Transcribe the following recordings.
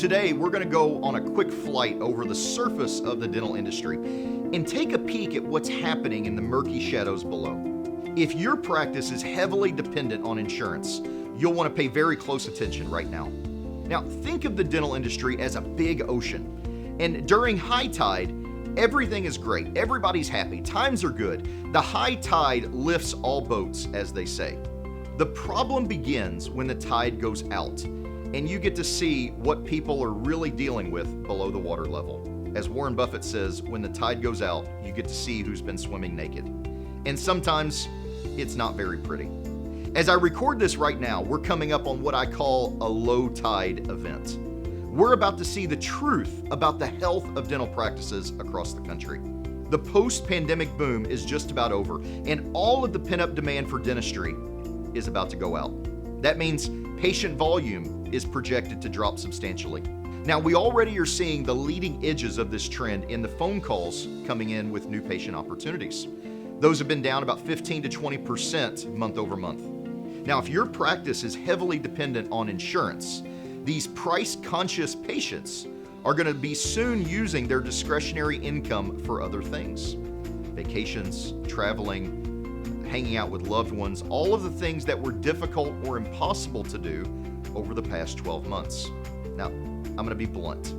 Today, we're going to go on a quick flight over the surface of the dental industry and take a peek at what's happening in the murky shadows below. If your practice is heavily dependent on insurance, you'll want to pay very close attention right now. Now, think of the dental industry as a big ocean, and during high tide, everything is great. Everybody's happy. Times are good. The high tide lifts all boats, as they say. The problem begins when the tide goes out, and you get to see what people are really dealing with below the water level. As Warren Buffett says, when the tide goes out, you get to see who's been swimming naked. And sometimes it's not very pretty. As I record this right now, we're coming up on what I call a low tide event. We're about to see the truth about the health of dental practices across the country. The post-pandemic boom is just about over, and all of the pent-up demand for dentistry is about to go out. That means patient volume is projected to drop substantially. Now, we already are seeing the leading edges of this trend in the phone calls coming in with new patient opportunities. Those have been down about 15 to 20% month over month. Now, if your practice is heavily dependent on insurance, these price-conscious patients are going to be soon using their discretionary income for other things. Vacations, traveling, hanging out with loved ones, all of the things that were difficult or impossible to do over the past 12 months. Now, I'm going to be blunt.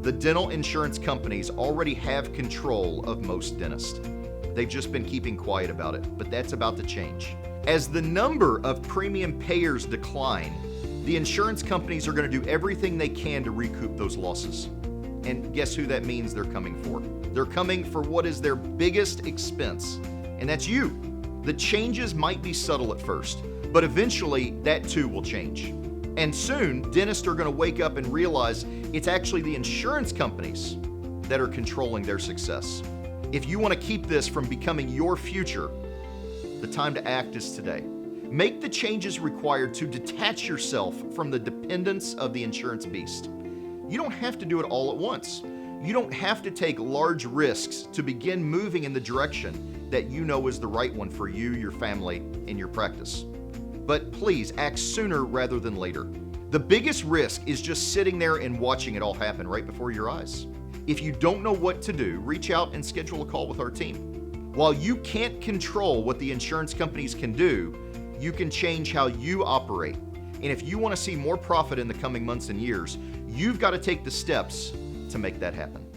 The dental insurance companies already have control of most dentists. They've just been keeping quiet about it, but that's about to change. As the number of premium payers decline, the insurance companies are going to do everything they can to recoup those losses. And guess who that means they're coming for? They're coming for what is their biggest expense, and that's you. The changes might be subtle at first, but eventually that too will change. And soon, dentists are going to wake up and realize it's actually the insurance companies that are controlling their success. If you want to keep this from becoming your future, the time to act is today. Make the changes required to detach yourself from the dependence of the insurance beast. You don't have to do it all at once. You don't have to take large risks to begin moving in the direction that you know is the right one for you, your family, and your practice. But please act sooner rather than later. The biggest risk is just sitting there and watching it all happen right before your eyes. If you don't know what to do, reach out and schedule a call with our team. While you can't control what the insurance companies can do, you can change how you operate. And if you want to see more profit in the coming months and years, you've got to take the steps to make that happen.